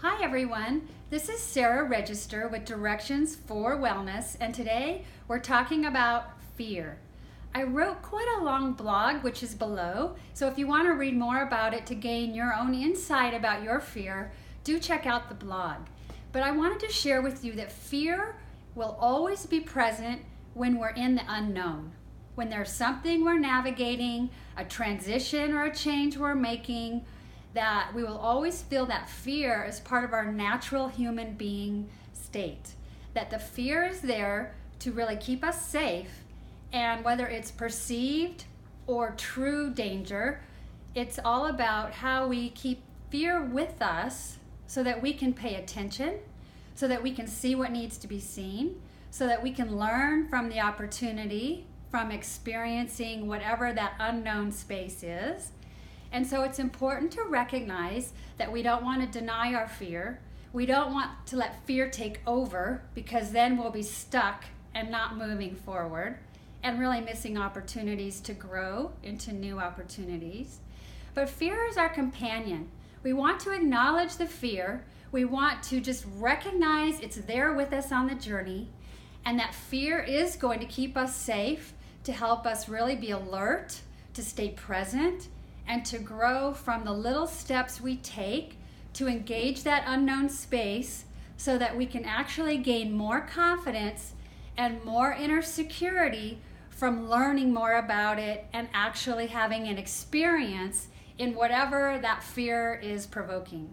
Hi everyone, this is Sara Regester with Directions for Wellness, and today we're talking about fear. I wrote quite a long blog which is below, so if you want to read more about it to gain your own insight about your fear, do check out the blog. But I wanted to share with you that fear will always be present when we're in the unknown. When there's something we're navigating, a transition or a change we're making, that we will always feel that fear as part of our natural human being state. That the fear is there to really keep us safe, and whether it's perceived or true danger, it's all about how we keep fear with us so that we can pay attention, so that we can see what needs to be seen, so that we can learn from the opportunity, from experiencing whatever that unknown space is. And so it's important to recognize that we don't want to deny our fear. We don't want to let fear take over, because then we'll be stuck and not moving forward and really missing opportunities to grow into new opportunities. But fear is our companion. We want to acknowledge the fear. We want to just recognize it's there with us on the journey, and that fear is going to keep us safe, to help us really be alert, to stay present, and to grow from the little steps we take to engage that unknown space, so that we can actually gain more confidence and more inner security from learning more about it and actually having an experience in whatever that fear is provoking.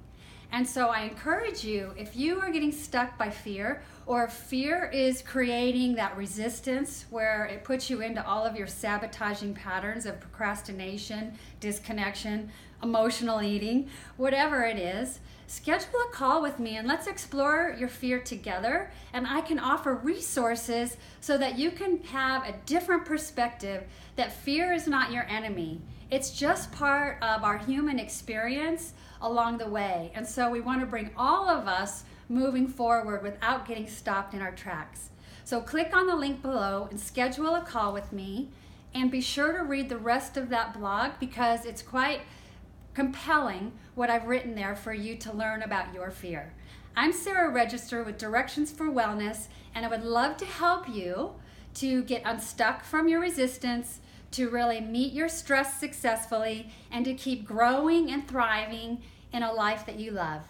And so I encourage you, if you are getting stuck by fear, or if fear is creating that resistance where it puts you into all of your sabotaging patterns of procrastination, disconnection, emotional eating, whatever it is, schedule a call with me and let's explore your fear together. And I can offer resources so that you can have a different perspective, that fear is not your enemy. It's just part of our human experience along the way. And so we want to bring all of us moving forward without getting stopped in our tracks. So click on the link below and schedule a call with me, and be sure to read the rest of that blog, because it's quite compelling what I've written there for you to learn about your fear. I'm Sara Regester with Directions for Wellness, and I would love to help you to get unstuck from your resistance, to really meet your stress successfully, and to keep growing and thriving in a life that you love.